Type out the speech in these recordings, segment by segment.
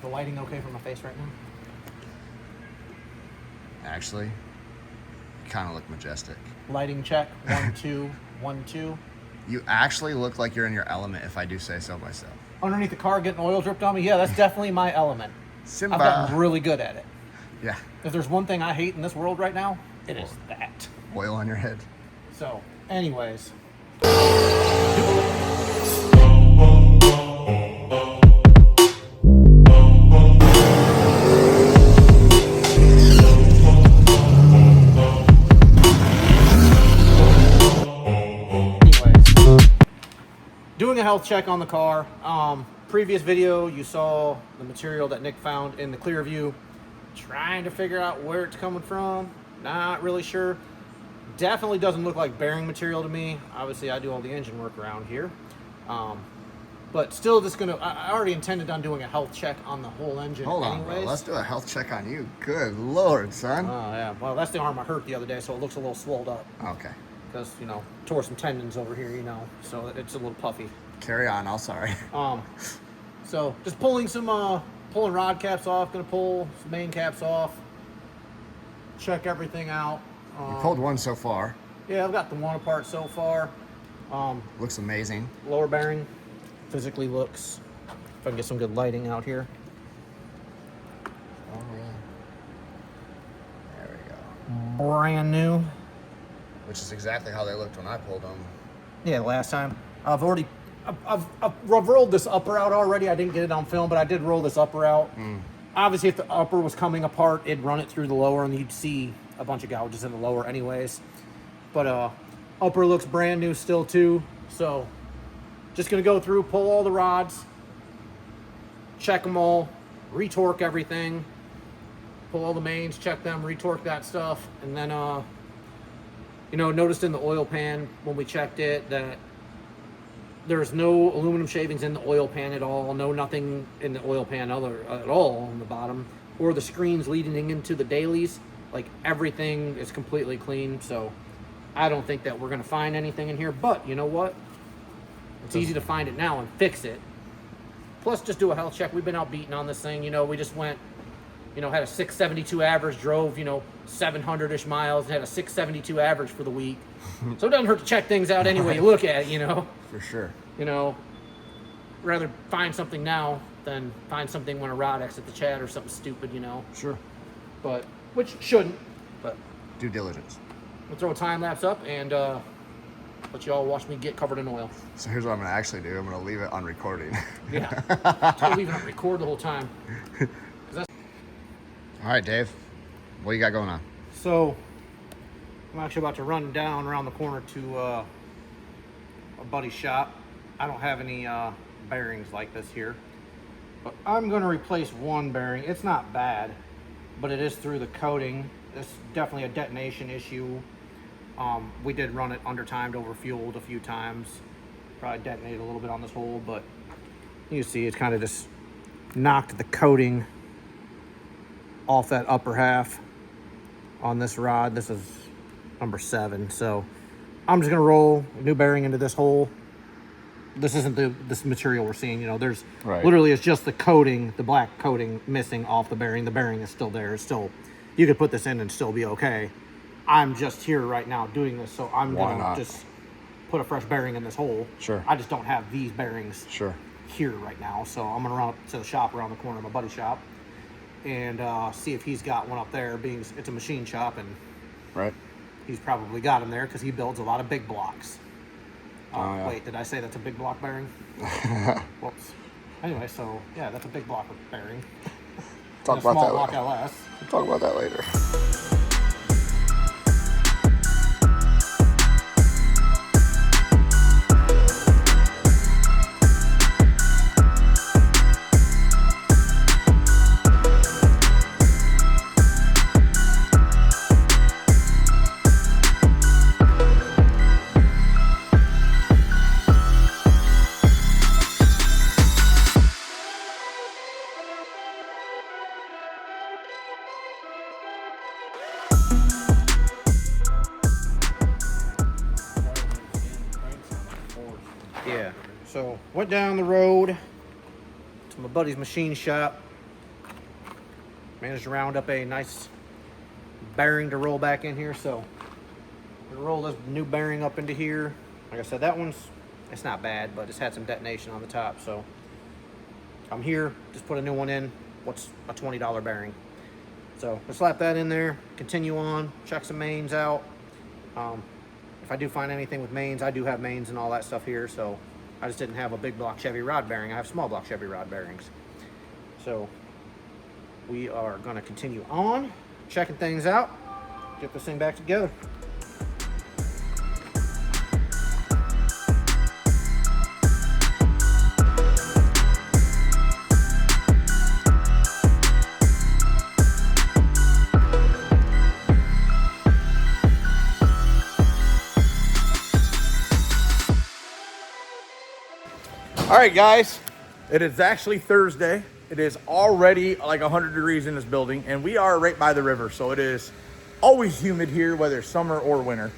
the lighting okay for my face right now? Actually, you kind of look majestic. Lighting check. 1, 2, 1, 2. You actually look like you're in your element, if I do say so myself. Underneath the car getting oil dripped on me? Yeah, that's definitely my element. Simba. I've gotten really good at it. Yeah. If there's one thing I hate in this world right now, it is that. Oil on your head. So, anyways. Doing a health check on the car. Previous video, you saw the material that Nick found in the clear view. Trying to figure out where it's coming from. Not really sure. Definitely doesn't look like bearing material to me. Obviously, I do all the engine work around here. But still just gonna, I already intended on doing a health check on the whole engine. Hold on, bro. Let's do a health check on you. Good Lord, son. Oh, yeah. Well, that's the arm I hurt the other day, so it looks a little swelled up. Okay. Because, you know, tore some tendons over here, you know, so it's a little puffy. Carry on, I'm sorry. So just pulling some, pulling rod caps off, gonna pull some main caps off, check everything out. You pulled one so far. Yeah, I've got the one apart so far. Looks amazing. Lower bearing physically looks, if I can get some good lighting out here. Oh, yeah. There we go. Brand new. Which is exactly how they looked when I pulled them. Yeah, last time. I've rolled this upper out already. I didn't get it on film, but I did roll this upper out. Obviously, if the upper was coming apart, it'd run it through the lower, and you'd see a bunch of gouges in the lower anyways. But upper looks brand new still, too. So, just going to go through, pull all the rods, check them all, retorque everything, pull all the mains, check them, retorque that stuff, and then, you know, noticed in the oil pan when we checked it that there's no aluminum shavings in the oil pan at all, nothing in the oil pan at all on the bottom, or the screens leading into the dailies. Like, everything is completely clean, so I don't think that we're going to find anything in here. But you know what? It's easy to find it now and fix it. Plus, just do a health check. We've been out beating on this thing. You know, we just went, you know, had a 672 average, drove, you know, 700-ish miles, and had a 672 average for the week. So it doesn't hurt to check things out anyway you look at it, you know. For sure. You know, rather find something now than find something when a rod exits the chat or something stupid, you know. Sure. But, which shouldn't, but. Due diligence. We'll throw a time lapse up and let you all watch me get covered in oil. So here's what I'm going to actually do. I'm going to leave it on recording. Yeah. I'll leave it on record the whole time. All right, Dave. What you got going on? So, I'm actually about to run down around the corner to a buddy's shop. I don't have any bearings like this here, but I'm going to replace one bearing. It's not bad, but it is through the coating. It's definitely a detonation issue. We did run it undertimed, overfueled a few times. Probably detonated a little bit on this hole, but you see it's kind of just knocked the coating off that upper half on this rod. This is number 7, so I'm just gonna roll a new bearing into this hole. This isn't this material we're seeing, you know. There's literally, it's just the coating, the black coating missing off the bearing. The bearing is still there. It's still, you could put this in and still be okay. I'm just here right now doing this, so I'm gonna just put a fresh bearing in this hole. Sure. I just don't have these bearings here right now, so I'm gonna run up to the shop around the corner, my buddy's shop, and see if he's got one up there, being it's a machine shop, and he's probably got them there because he builds a lot of big blocks. Yeah. Wait, did I say that's a big block bearing? Whoops. Anyway, so yeah, that's a big block bearing. Talk about that later. LS. We'll talk about that later. Yeah, so went down the road to my buddy's machine shop. Managed to round up a nice bearing to roll back in here. So I'm gonna roll this new bearing up into here. Like I said, that one's, it's not bad, but it's had some detonation on the top. So I'm here, just put a new one in. What's a $20 bearing? So let's slap that in there, continue on, check some mains out. If I do find anything with mains, I do have mains and all that stuff here. So I just didn't have a big block Chevy rod bearing. I have small block Chevy rod bearings. So we are gonna continue on, checking things out, get this thing back together. All right, guys, it is actually Thursday. It is already like 100 degrees in this building, and we are right by the river, so it is always humid here, whether it's summer or winter.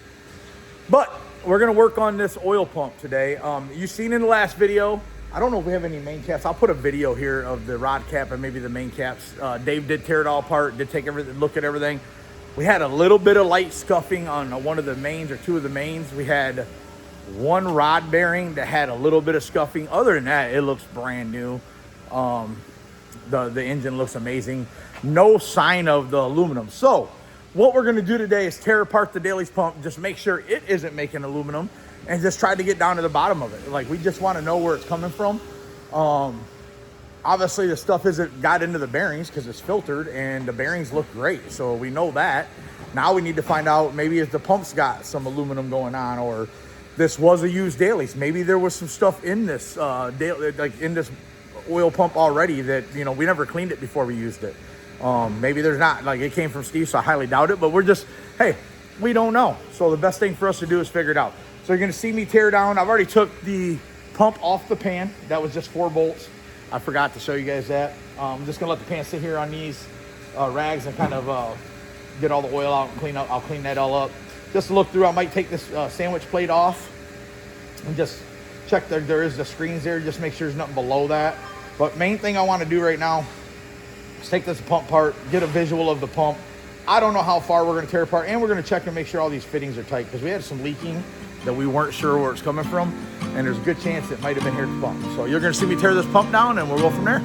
But we're gonna work on this oil pump today. You've seen in the last video, I don't know if we have any main caps. I'll put a video here of the rod cap and maybe the main caps. Dave did tear it all apart, did take everything, look at everything. We had a little bit of light scuffing on one of the mains or two of the mains. We had one rod bearing that had a little bit of scuffing. Other than that, it looks brand new. The engine looks amazing. No sign of the aluminum. So what we're gonna do today is tear apart the Diehl's pump, just make sure it isn't making aluminum, and just try to get down to the bottom of it. Like, we just wanna know where it's coming from. Obviously the stuff isn't got into the bearings because it's filtered, and the bearings look great. So we know that. Now we need to find out maybe if the pump's got some aluminum going on, or this was a used Diehl's. Maybe there was some stuff in this like in this oil pump already that, you know, we never cleaned it before we used it. Maybe there's not, like, it came from Steve, so I highly doubt it, but we're just, hey, we don't know. So the best thing for us to do is figure it out. So you're gonna see me tear down. I've already took the pump off the pan. That was just 4 bolts. I forgot to show you guys that. I'm just gonna let the pan sit here on these rags and kind of get all the oil out and clean up. I'll clean that all up. Just to look through, I might take this sandwich plate off and just check that there is the screens there. Just make sure there's nothing below that. But main thing I want to do right now is take this pump apart, get a visual of the pump. I don't know how far we're going to tear apart, and we're going to check and make sure all these fittings are tight, because we had some leaking that we weren't sure where it's coming from, and there's a good chance it might have been here at the pump. So you're going to see me tear this pump down, and we'll go from there.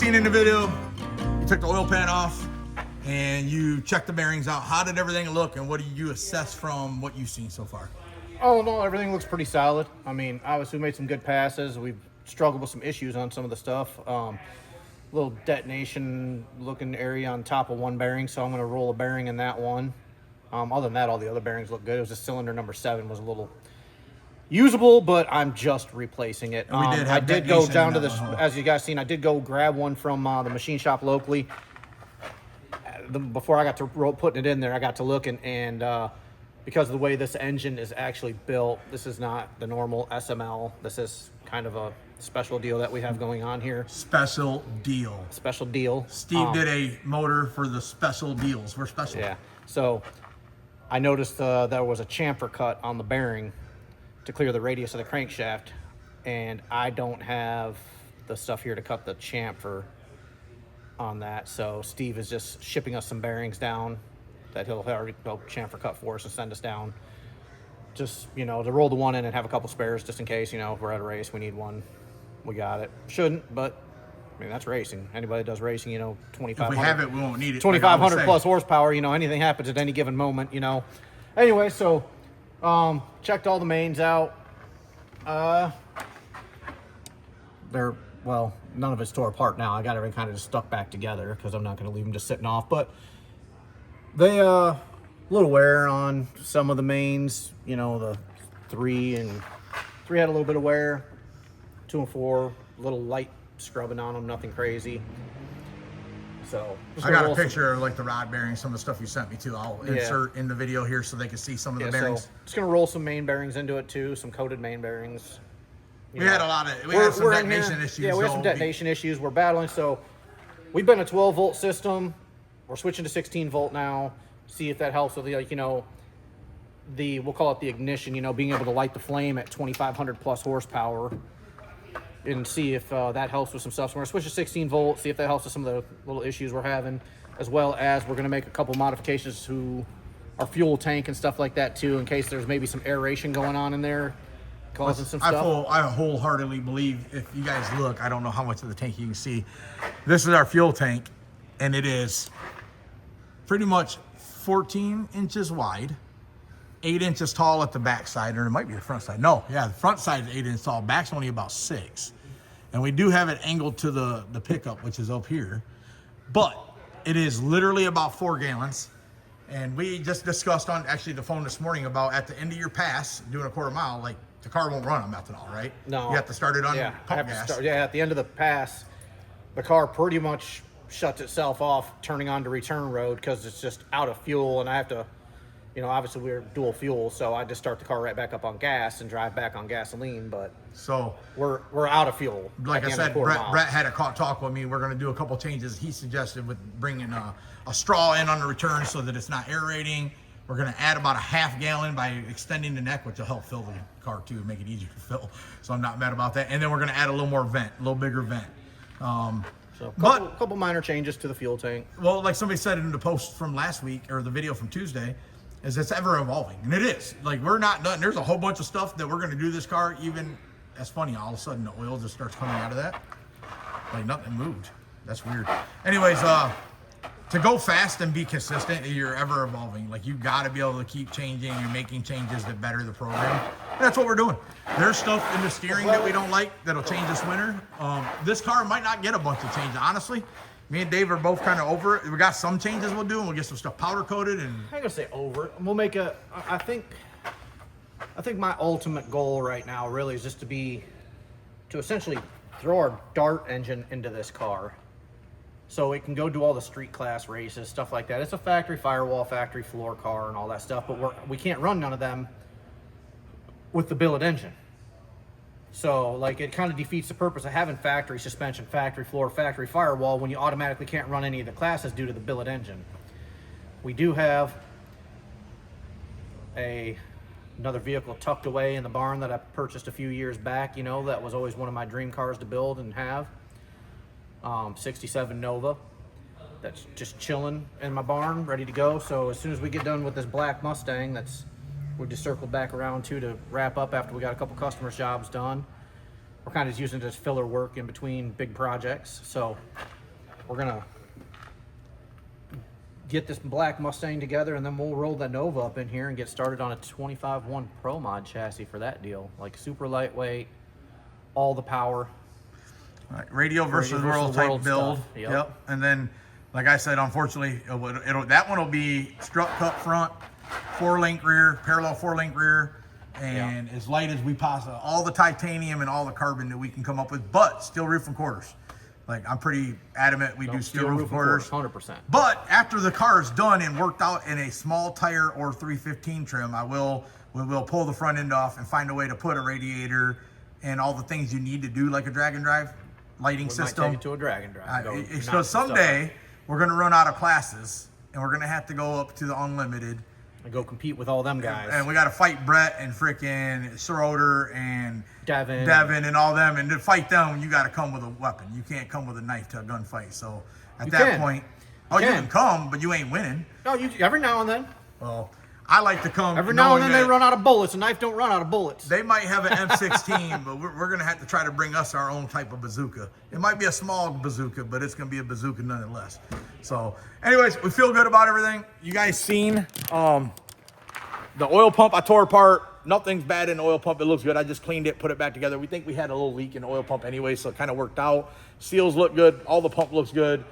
seen in the video, you took the oil pan off and you checked the bearings out. How did everything look, and what do you assess from what you've seen so far? Oh no, everything looks pretty solid. I mean, obviously we made some good passes. We've struggled with some issues on some of the stuff. Little detonation looking area on top of one bearing, so I'm going to roll a bearing in that one. Other than that, all the other bearings look good. It was just cylinder number 7 was a little usable, but I'm just replacing it. I did go down to this, as you guys seen, I did go grab one from the machine shop locally. Before I got to putting it in there, I got to looking, and because of the way this engine is actually built, this is not the normal SML. This is kind of a special deal that we have going on here. Special deal. Special deal. Steve did a motor for the special deals. We're special. Yeah. So I noticed there was a chamfer cut on the bearing to clear the radius of the crankshaft, and I don't have the stuff here to cut the chamfer on that. So Steve is just shipping us some bearings down that he'll already go chamfer cut for us and send us down. Just, you know, to roll the one in and have a couple spares just in case, you know, if we're at a race, we need one. We got it. Shouldn't, but I mean, that's racing. Anybody that does racing, you know, 2,500. If we have it, we won't need it. 2,500 plus horsepower, you know, anything happens at any given moment, you know. Anyway, so checked all the mains out. They're, well, none of it's tore apart now. I got everything kind of just stuck back together because I'm not going to leave them just sitting off. But they, little wear on some of the mains, you know, the 3 had a little bit of wear. 2 and 4, a little light scrubbing on them, nothing crazy. So I got a picture of like the rod bearings, some of the stuff you sent me too. I'll insert in the video here so they can see some of the bearings. So just gonna roll some main bearings into it too, some coated main bearings. We had some detonation issues. Yeah, we had some detonation issues we're battling. So we've been a 12 volt system. We're switching to 16 volt now. See if that helps with the, like, you know, we'll call it the ignition, you know, being able to light the flame at 2,500 plus horsepower. And see if that helps with some stuff. So we're going to switch to 16 volts, see if that helps with some of the little issues we're having, as well as we're going to make a couple modifications to our fuel tank and stuff like that too, in case there's maybe some aeration going on in there, causing some stuff. I wholeheartedly believe, if you guys look, I don't know how much of the tank you can see. This is our fuel tank, and it is pretty much 14 inches wide, 8 inches tall at the back side, or it might be the front side. No, yeah, the front side is 8 inches tall, back's only about 6. And we do have it angled to the pickup, which is up here. But it is literally about 4 gallons. And we just discussed on actually the phone this morning about at the end of your pass, doing a quarter mile, like the car won't run on methanol, right? No. You have to start it on pump gas. At the end of the pass, the car pretty much shuts itself off turning on to return road because it's just out of fuel, and I have to, you know, obviously we're dual fuel, so I just start the car right back up on gas and drive back on gasoline. But so we're out of fuel. Like I said, Brett had a talk with me. We're going to do a couple changes. He suggested with bringing a straw in on the return so that it's not aerating. We're going to add about a half gallon by extending the neck, which will help fill the car too, make it easier to fill. So I'm not mad about that. And then we're going to add a little more vent, a little bigger vent. So a couple minor changes to the fuel tank. Well, like somebody said in the post from last week, or the video from Tuesday, is it's ever evolving. And it is. Like, we're not done. There's a whole bunch of stuff that we're going to do this car. Even, that's funny, all of a sudden the oil just starts coming out of that. Like nothing moved. That's weird. Anyways, to go fast and be consistent, you're ever evolving. Like, you got to be able to keep changing and making changes that better the program. And that's what we're doing. There's stuff in the steering that we don't like that'll change this winter. This car might not get a bunch of changes. Honestly, me and Dave are both kind of over it. We got some changes we'll do, and we'll get some stuff powder coated. And I'm gonna say over it. We'll make I think my ultimate goal right now really is just to essentially throw our dart engine into this car, so it can go do all the street class races, stuff like that. It's a factory firewall, factory floor car, and all that stuff. But we can't run none of them with the billet engine. So, like, it kind of defeats the purpose of having factory suspension, factory floor, factory firewall when you automatically can't run any of the classes due to the billet engine. We do have another vehicle tucked away in the barn that I purchased a few years back. You know, that was always one of my dream cars to build and have. 67 Nova. That's just chilling in my barn, ready to go. So as soon as we get done with this black Mustang, we just circled back around to wrap up after we got a couple customers' jobs done. we're kind of just using it as filler work in between big projects. So we're gonna get this black Mustang together, and then we'll roll the Nova up in here and get started on a 25-1 Pro Mod chassis for that deal. Like super lightweight, all the power. All right, radio versus world type build. Yep. And then, like I said, unfortunately, that one will be strut cut front, 4-link rear, parallel 4-link rear, and as light as we possibly, all the titanium and all the carbon that we can come up with, but steel roof and quarters. Like, I'm pretty adamant we do steel roof and quarters. 100%. But after the car is done and worked out in a small tire or 315 trim, we will pull the front end off and find a way to put a radiator and all the things you need to do like a drag and drive lighting system. Might take it to a drag and drive. So someday we're going to run out of classes and we're going to have to go up to the unlimited and go compete with all them guys. And we got to fight Brett and freaking Schroeder and Devin and all them. And to fight them, you got to come with a weapon. You can't come with a knife to a gunfight. So at that point, you can come, but you ain't winning. No, every now and then. Well, I like to come. Every now and then they run out of bullets. A knife don't run out of bullets. They might have an M16, but we're going to have to try to bring us our own type of bazooka. It might be a small bazooka, but it's going to be a bazooka nonetheless. So, anyways, we feel good about everything. You guys seen the oil pump I tore apart. Nothing's bad in the oil pump. It looks good. I just cleaned it, put it back together. We think we had a little leak in the oil pump anyway, so it kind of worked out. Seals look good. All the pump looks good.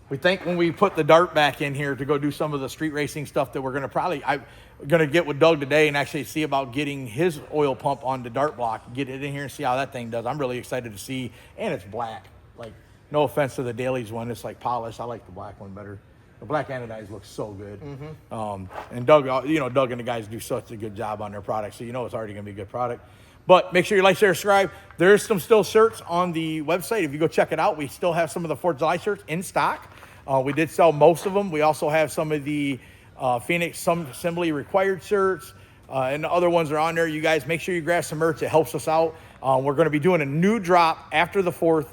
We think when we put the dart back in here to go do some of the street racing stuff that we're going to I'm going to get with Doug today and actually see about getting his oil pump on the dart block, get it in here and see how that thing does. I'm really excited to see, and it's black. Like, no offense to the Dailies one, it's like polished. I like the black one better. The black anodized looks so good. And Doug, Doug and the guys do such a good job on their product, so it's already going to be a good product. But make sure you like, share, subscribe. There's some still shirts on the website. If you go check it out, we still have some of the 4th of July shirts in stock. We did sell most of them. We also have some of the Phoenix Assembly required shirts, and the other ones are on there. You guys, make sure you grab some merch. It helps us out. We're going to be doing a new drop after the 4th,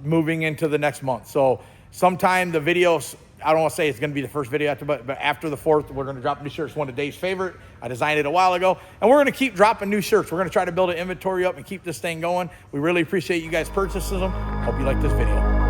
moving into the next month. So sometime the videos, I don't want to say it's going to be the first video after, but after the 4th, we're going to drop new shirts. One of Dave's favorite. I designed it a while ago, and we're going to keep dropping new shirts. We're going to try to build an inventory up and keep this thing going. We really appreciate you guys purchasing them. Hope you like this video.